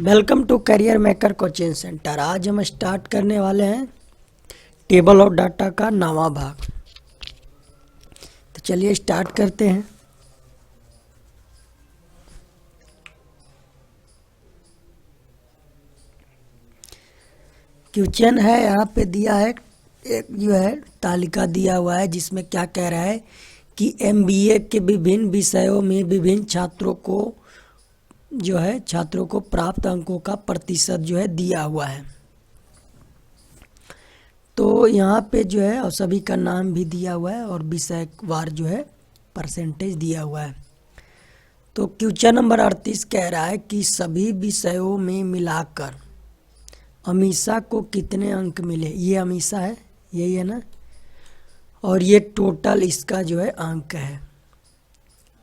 Welcome to career maker coaching centre. आज हम start करने वाले हैं टेबल ऑफ डाटा का 9वां भाग। तो चलिए स्टार्ट करते हैं। क्वेश्चन है, यहाँ पे दिया है एक जो है तालिका दिया हुआ है जिसमें क्या कह रहा है कि एमबीए के विभिन्न विषयों में विभिन्न छात्रों को प्राप्त अंकों का प्रतिशत जो है दिया हुआ है। तो यहाँ पे जो है और सभी का नाम भी दिया हुआ है और विषय वार जो है परसेंटेज दिया हुआ है। तो क्वेश्चन नंबर 38 कह रहा है कि सभी विषयों में मिलाकर अमीषा को कितने अंक मिले। ये अमीषा है, यही है ना, और ये टोटल इसका जो है अंक है।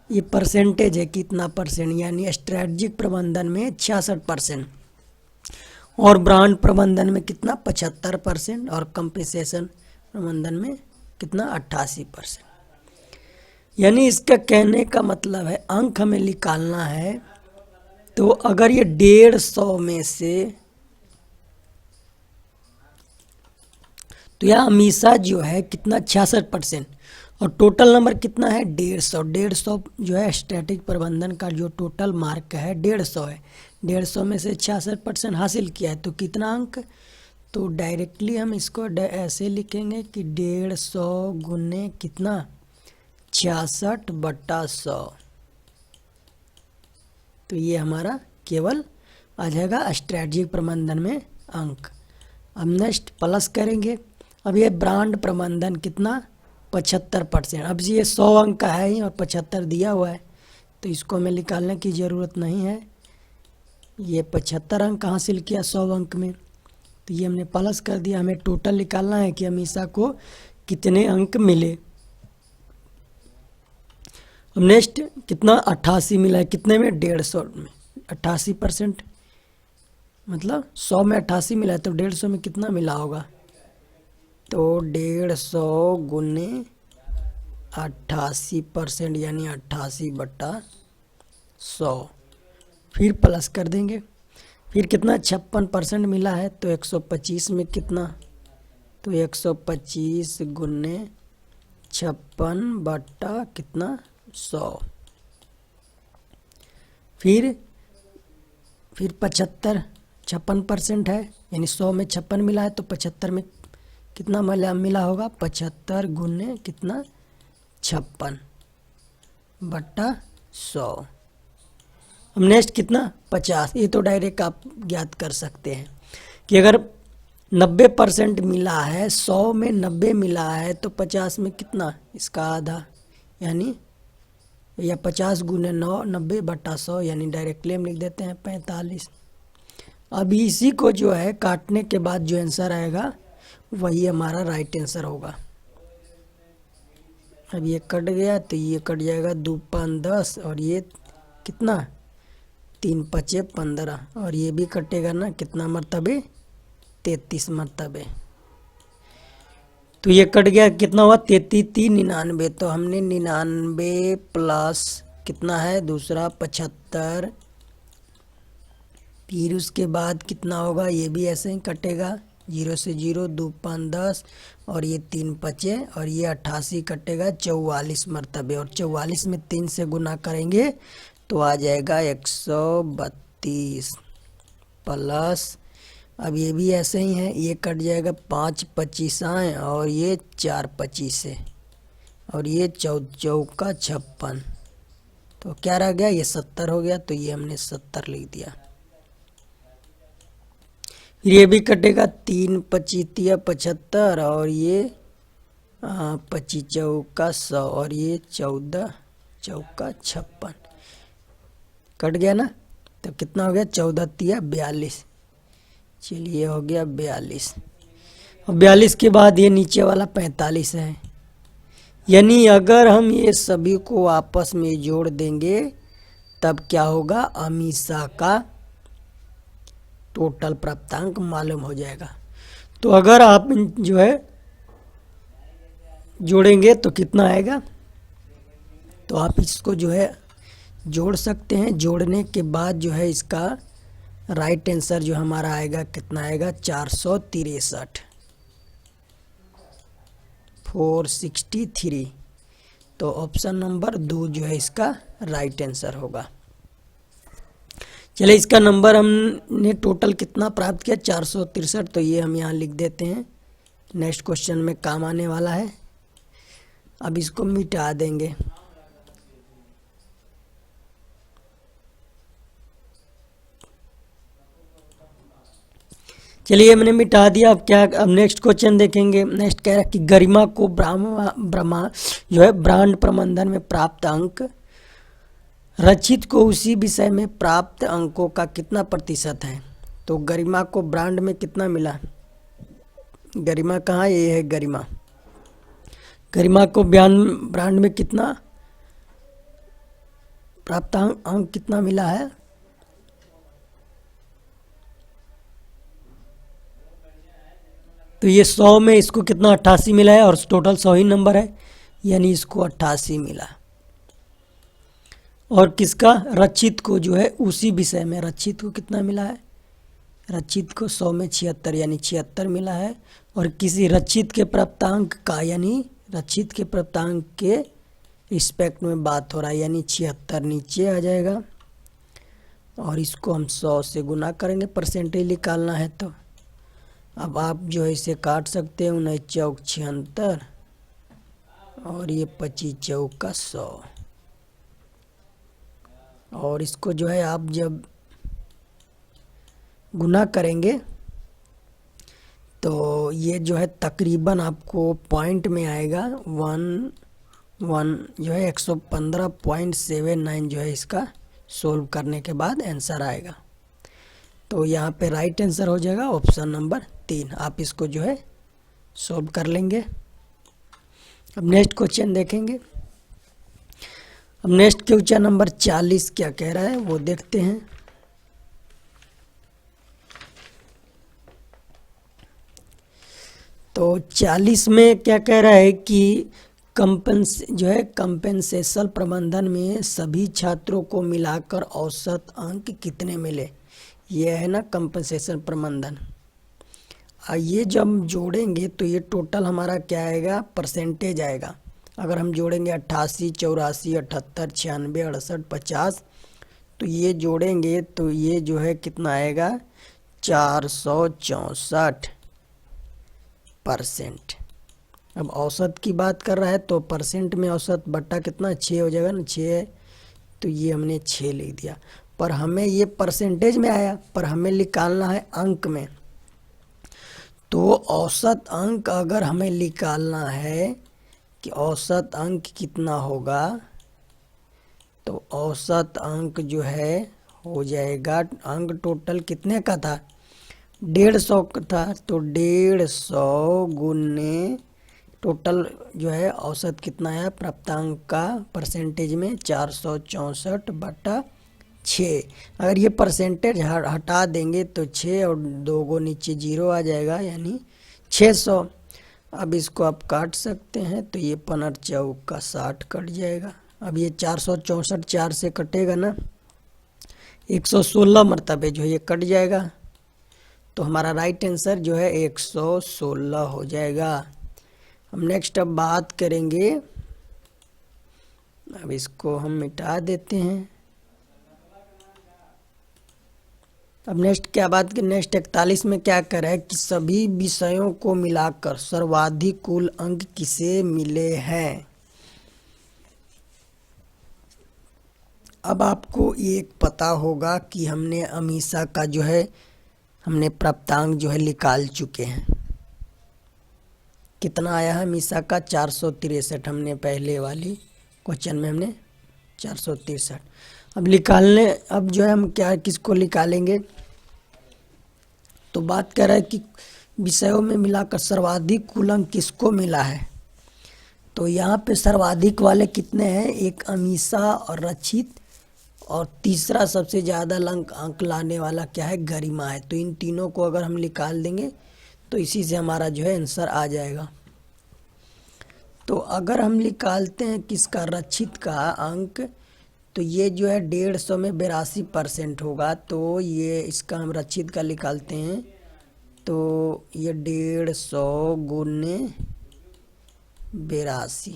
ये परसेंटेज है, कितना परसेंट, यानी स्ट्रेटजिक प्रबंधन में 66% और ब्रांड प्रबंधन में कितना 75% और कंपनसेशन प्रबंधन में कितना 88%। यानी इसका कहने का मतलब है अंक हमें निकालना है। तो अगर ये 150 में से, तो यह अमीषा जो है कितना 66% और टोटल नंबर कितना है 150 जो है स्टैटिक प्रबंधन का जो टोटल मार्क है 150 है। 150 में से 66% हासिल किया है तो कितना अंक। तो डायरेक्टली हम इसको ऐसे लिखेंगे कि 150 गुने कितना 66/100। तो ये हमारा केवल आ जाएगा स्ट्रेटजिक प्रबंधन में अंक। अब नेक्स्ट प्लस करेंगे। अब ये ब्रांड प्रबंधन कितना 75%। अब ये 100 अंक का है ही और 75 दिया हुआ है तो इसको हमें निकालने की ज़रूरत नहीं है। ये 75 अंक हासिल किया 100 अंक में, तो ये हमने प्लस कर दिया। हमें टोटल निकालना है कि अमीषा को कितने अंक मिले। अब नेक्स्ट कितना 88 मिला है, कितने में 150 में 88%, मतलब 100 में 88 मिला है तो 150 में कितना मिला होगा। तो 150 गुने 88% यानी 88/100। फिर प्लस कर देंगे। फिर कितना 56% मिला है तो 125 में कितना, तो 125 गुने 56 कितना 100। फिर 56% है, यानी 100 में 56 मिला है तो 75 में कितना मिला होगा 75 गुने कितना 56/100। अब नेक्स्ट कितना 50। ये तो डायरेक्ट आप ज्ञात कर सकते हैं कि अगर 90% मिला है, 100 में 90 मिला है तो 50 में कितना इसका आधा, यानी या 50 गुने 9 90/100, यानी डायरेक्टली हम लिख देते हैं 45। अब इसी को जो है काटने के बाद जो आंसर आएगा वही हमारा राइट आंसर होगा। अब ये कट गया तो ये कट जाएगा 2 5 10 और ये कितना 3 5 15 और ये भी कटेगा ना, कितना मरतबे 33 मरतबे। तो ये कट गया, कितना हुआ 33 99। तो हमने 99 प्लस कितना है दूसरा 75, फिर उसके बाद कितना होगा, ये भी ऐसे ही कटेगा 0 से 0 2 5 10 और ये 3 5 और ये 88 कटेगा 44 मरतबे और 44 में 3 से गुना करेंगे तो आ जाएगा 132 प्लस। अब ये भी ऐसे ही है, ये कट जाएगा 5 25 और ये 4 25 है और ये 4 का 56। तो क्या रह गया, ये 70 हो गया तो ये हमने 70 लिख दिया। ये भी कटेगा 3 25 75 और ये 25 चौका 100 और ये 14 चौका 56 कट गया ना। तो कितना हो गया 14 42। चलिए हो गया 42। और 42 के बाद ये नीचे वाला 45 है, यानी अगर हम ये सभी को आपस में जोड़ देंगे तब क्या होगा, अमीषा का टोटल प्राप्तांक मालूम हो जाएगा। तो अगर आप जो है जोड़ेंगे तो कितना आएगा, तो आप इसको जो है जोड़ सकते हैं। जोड़ने के बाद जो है इसका राइट आंसर जो हमारा आएगा कितना आएगा 463, 463। तो ऑप्शन नंबर 2 जो है इसका राइट आंसर होगा। चलिए इसका नंबर हमने टोटल कितना प्राप्त किया 463, तो ये हम यहाँ लिख देते हैं, नेक्स्ट क्वेश्चन में काम आने वाला है। अब इसको मिटा देंगे। चलिए मैंने मिटा दिया। अब नेक्स्ट क्वेश्चन देखेंगे। नेक्स्ट कह रहा है कि गरिमा को ब्रह्मा जो है ब्रांड प्रबंधन में प्राप्त अंक रचित को उसी विषय में प्राप्त अंकों का कितना प्रतिशत है। तो गरिमा को ब्रांड में कितना मिला, गरिमा कहाँ, ये है गरिमा। गरिमा को ब्रांड में कितना प्राप्त अंक कितना मिला है, तो ये 100 में इसको कितना 88 मिला है, और टोटल 100 ही नंबर है, यानी इसको 88 मिला। और किसका, रचित को जो है उसी विषय में, रचित को कितना मिला है, रचित को 100 में 76 यानी 76 मिला है। और किसी रचित के प्राप्तांक का, यानी रचित के प्राप्तांक के रिस्पेक्ट में बात हो रहा है, यानी 76 नीचे आ जाएगा। और इसको हम 100 से गुना करेंगे, परसेंटेज निकालना है। तो अब आप जो है इसे काट सकते हैं, 19 चौक 76 और ये 25 चौक का 100। और इसको जो है आप जब गुना करेंगे तो ये जो है तकरीबन आपको पॉइंट में आएगा 1 जो है 115.79 जो है इसका सोल्व करने के बाद आंसर आएगा। तो यहाँ पे राइट आंसर हो जाएगा ऑप्शन नंबर 3। आप इसको जो है सोल्व कर लेंगे। अब नेक्स्ट क्वेश्चन देखेंगे। अब नेक्स्ट क्वेश्चन नंबर 40 क्या कह रहा है वो देखते हैं। तो 40 में क्या कह रहा है कि कंपेंसेशन प्रबंधन में सभी छात्रों को मिलाकर औसत अंक कितने मिले। ये है ना कंपेंसेशन प्रबंधन। ये जब जोड़ेंगे तो ये टोटल हमारा क्या आएगा, परसेंटेज आएगा। अगर हम जोड़ेंगे 88, 84, 78, 96, 68, 50, तो ये जोड़ेंगे तो ये जो है कितना आएगा 464%। अब औसत की बात कर रहा है तो परसेंट में औसत बट्टा कितना 6 हो जाएगा ना, 6 है तो ये हमने 6 लिख दिया। पर हमें ये परसेंटेज में आया, पर हमें निकालना है अंक में। तो औसत अंक अगर हमें निकालना है कि औसत अंक कितना होगा, तो औसत अंक जो है हो जाएगा, अंक टोटल कितने का था 150 का था, तो 150 गुने टोटल जो है औसत कितना है प्राप्तांक का परसेंटेज में 464/6। अगर ये परसेंटेज हटा देंगे तो 6 और 2 को नीचे 0 आ जाएगा, यानी 600। अब इसको आप काट सकते हैं तो ये 15 चौक का 60 कट जाएगा। अब ये 464 4 से कटेगा ना, 116 मरतबे जो है ये कट जाएगा। तो हमारा राइट आंसर जो है 116 हो जाएगा। हम नेक्स्ट अब बात करेंगे, अब इसको हम मिटा देते हैं। अब नेक्स्ट क्या बात की, नेक्स्ट 41 में क्या कर रहा है कि सभी विषयों को मिलाकर सर्वाधिक कुल अंक किसे मिले हैं। अब आपको ये पता होगा कि हमने अमीषा का जो है हमने प्राप्तांक जो है निकाल चुके हैं। कितना आया है अमीषा का 463, हमने पहले वाली क्वेश्चन में हमने 463। अब निकालने, अब जो है हम क्या किसको निकालेंगे, तो बात कर रहा है कि विषयों में मिलाकर सर्वाधिक कुल अंक किसको मिला है। तो यहाँ पे सर्वाधिक वाले कितने हैं, एक अमीषा और रचित, और तीसरा सबसे ज़्यादा अंक लाने वाला क्या है, गरिमा है। तो इन तीनों को अगर हम निकाल देंगे तो इसी से हमारा जो है आंसर आ जाएगा। तो अगर हम निकालते हैं किसका, रचित का अंक, तो ये जो है 150 में 82% होगा। तो ये इसका हम रचित का निकालते हैं। तो ये 150 गुने 82,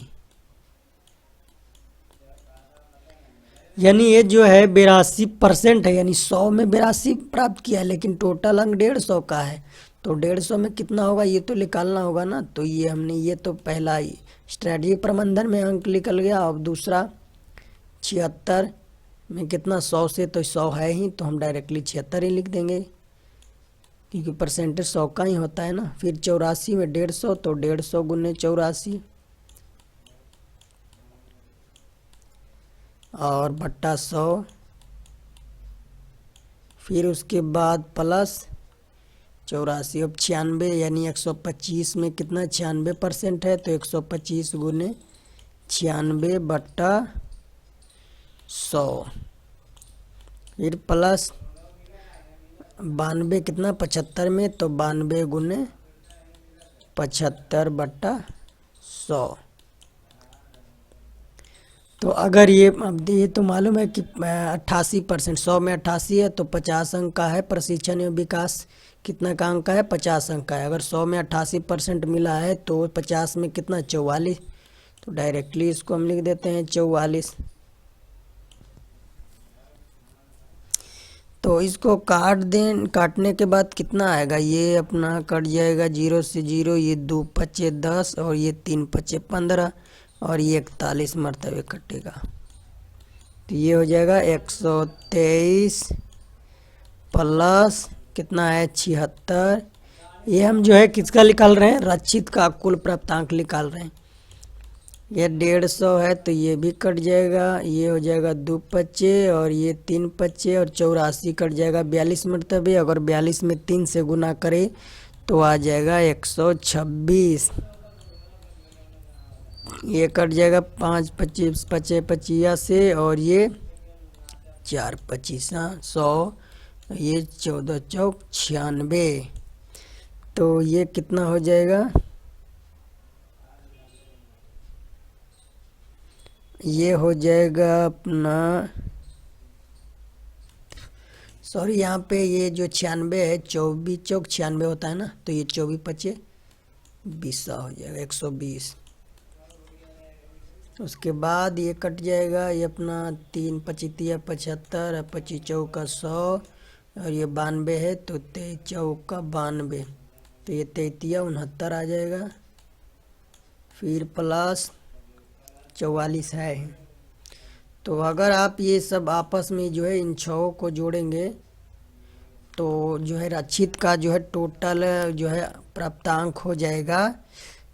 यानी ये जो है 82% है, यानी 100 में 82 प्राप्त किया है, लेकिन टोटल अंक 150 का है। तो 150 में कितना होगा ये तो निकालना होगा ना। तो ये हमने, ये तो पहला ही स्ट्रेटजी प्रबंधन में अंक निकल गया। अब दूसरा 76 में कितना, 100 से तो 100 है ही, तो हम डायरेक्टली 76 ही लिख देंगे, क्योंकि परसेंटेज 100 का ही होता है ना। फिर 84 में 150, तो 150 गुने 84 और बट्टा 100। फिर उसके बाद प्लस 84। अब 96 यानी 125 में कितना, 96% है, तो 125 गुने 96 बट्टा 100। फिर प्लस 92 कितना, 75 में, तो 92 गुने 75 बट्टा 100। तो अगर ये, अब ये तो मालूम है कि 88%, 100 में 88 है, तो 50 अंक का है। प्रशिक्षण एवं विकास कितना का अंक का है, 50 अंक का है। अगर 100 में 88% मिला है, तो 50 में कितना, 44। तो डायरेक्टली इसको हम लिख देते हैं 44। तो इसको काट दें, काटने के बाद कितना आएगा, ये अपना कट जाएगा 0 से 0, ये 2 पचे 10 और ये 3 पचे 15 और ये 41 मरतबे कटेगा। तो ये हो जाएगा 123 प्लस कितना है, 76। ये हम जो है किसका निकाल रहे हैं, रचित का कुल प्राप्तांक निकाल रहे हैं। ये 150 है, तो ये भी कट जाएगा, ये हो जाएगा 2 पचे और ये 3 पचे और 84 कट जाएगा 42 मरतबे। अगर 42 में 3 से गुना करें तो आ जाएगा 126। ये कट जाएगा 5 25 पचे 25 से और ये 4 25 100, ये 14 चौक 96। तो ये कितना हो जाएगा, ये हो जाएगा अपना, सॉरी यहाँ पे ये जो 96 है, 24 चौक 96 होता है ना, तो ये 24 पचे 20 हो जाएगा 120। उसके बाद ये कट जाएगा, ये अपना 3 पचीतिया 75 25 चौका 100 और ये 92 है, तो 23 चौका 92, तो ये 33 69 आ जाएगा। फिर प्लस 44 है। तो अगर आप ये सब आपस में जो है इन छओं को जोड़ेंगे, तो जो है रचित का जो है टोटल जो है प्राप्तांक हो जाएगा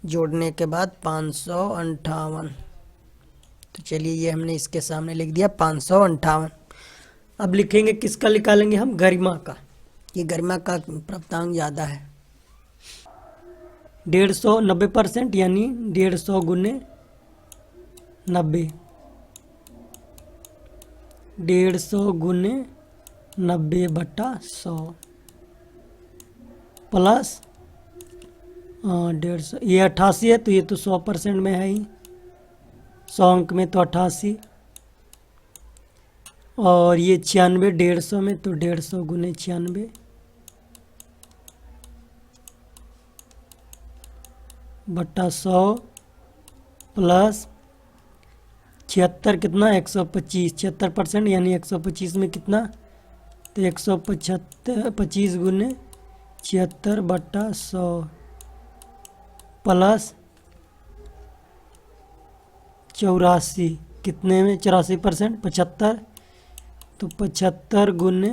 जोड़ने के बाद 558। तो चलिए ये हमने इसके सामने लिख दिया 558। अब लिखेंगे किसका, निकालेंगे हम गरिमा का। ये गरिमा का प्राप्तांक ज़्यादा है, 150 90%, यानी 150 गुने 90, 150 गुने 90 बट्टा 100 प्लस 150, ये 88 है, तो ये तो 100% में है ही, 100 अंक में तो 88, और ये 96 150 में, तो 150 गुने 96 बट्टा 100 प्लस 76 कितना, 125, 76%, यानी 125 में कितना, तो 125 गुने 76 बट्टा 100 प्लस 84 कितने में, 84%, 75, तो 75 गुने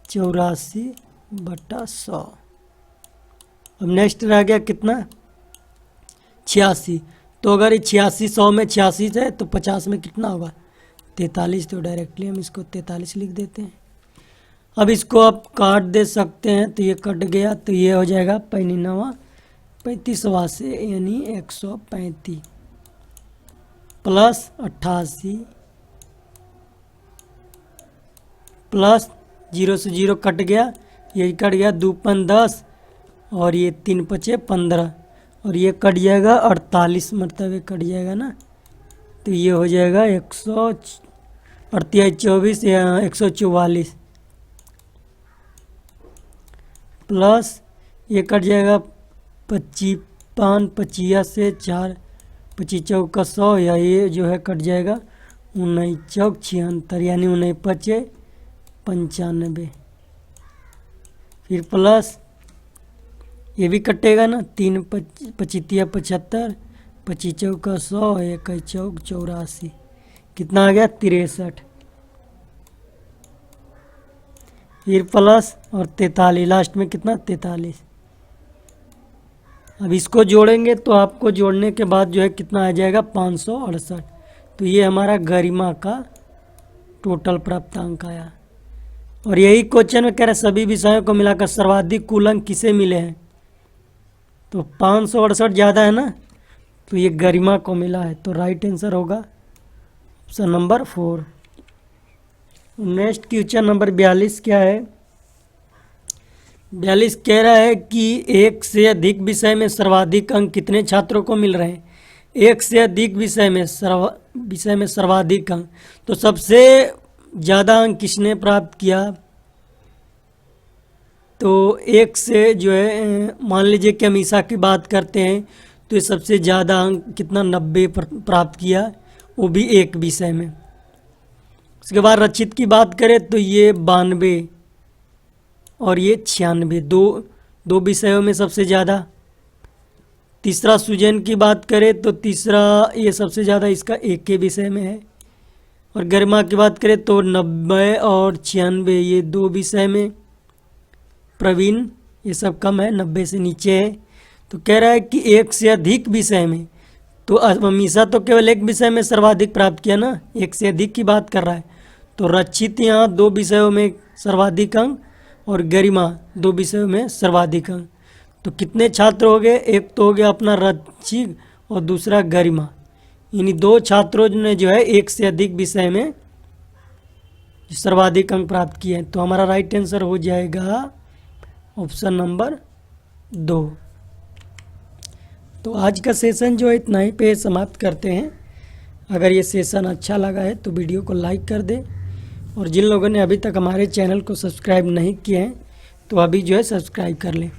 84 बट्टा 100। अब नेक्स्ट रह गया कितना, 86। तो अगर ये 86 100 में 86 है, तो 50 में कितना होगा, 43। तो डायरेक्टली हम इसको 43 लिख देते हैं। अब इसको आप काट दे सकते हैं, तो ये कट गया, तो ये हो जाएगा 35वां से, यानी 135 प्लस 88 प्लस 0 से 0 कट गया, ये कट गया 2 पन 10 और ये 3 पचे 15 और ये कट जाएगा 48 मरतबे कट जाएगा ना, तो ये हो जाएगा 100 और 24 या 144 प्लस ये कट जाएगा 25 5 25 से 4 25 चौका 100 या ये जो है कट जाएगा 19 चौक 76 यानी 19 पचे 95 फिर प्लस ये भी कटेगा ना 3 25 75 25 चौका 100 एक चौक 84 कितना आ गया 63 फिर प्लस और 43 लास्ट में कितना 43। अब इसको जोड़ेंगे तो आपको जोड़ने के बाद जो है कितना आ जाएगा 568। तो ये हमारा गरिमा का टोटल प्राप्तांक आया। और यही क्वेश्चन में कह रहे सभी विषयों को मिलाकर सर्वाधिक कुल अंक किसे मिले हैं, तो 568 ज़्यादा है ना, तो ये गरिमा को मिला है। तो राइट आंसर होगा option number 4। Next question number 42 क्या है, 42 कह रहा है कि एक से अधिक विषय में सर्वाधिक अंक कितने छात्रों को मिल रहे हैं। एक से अधिक विषय में सर्वाधिक अंक, तो सबसे ज़्यादा अंक किसने प्राप्त किया, तो एक से जो है मान लीजिए कि हम ईसा की बात करते हैं तो ये सबसे ज़्यादा अंक कितना 90 प्राप्त किया, वो भी एक विषय में। उसके बाद रचित की बात करें तो ये 92 और ये 96, दो विषयों में सबसे ज़्यादा। तीसरा सुजैन की बात करें तो तीसरा ये सबसे ज़्यादा इसका एक के विषय में है। और गरिमा की बात करें तो 90 और 96 ये 2 विषय में। प्रवीण ये सब कम है, 90 से नीचे है। तो कह रहा है कि एक से अधिक विषय में, तो हमेशा तो केवल एक विषय में सर्वाधिक प्राप्त किया ना, एक से अधिक की बात कर रहा है। तो रचित यहाँ 2 विषयों में सर्वाधिक अंक और गरिमा 2 विषयों में सर्वाधिक अंक। तो कितने छात्र हो गए, एक तो हो गया अपना रचित और दूसरा गरिमा, यानी 2 छात्रों ने जो है एक से अधिक विषय में सर्वाधिक अंक प्राप्त किए हैं। तो हमारा राइट आंसर हो जाएगा ऑप्शन नंबर 2। तो आज का सेशन जो है इतना ही पे समाप्त करते हैं। अगर ये सेशन अच्छा लगा है तो वीडियो को लाइक कर दें, और जिन लोगों ने अभी तक हमारे चैनल को सब्सक्राइब नहीं किए हैं तो अभी जो है सब्सक्राइब कर लें।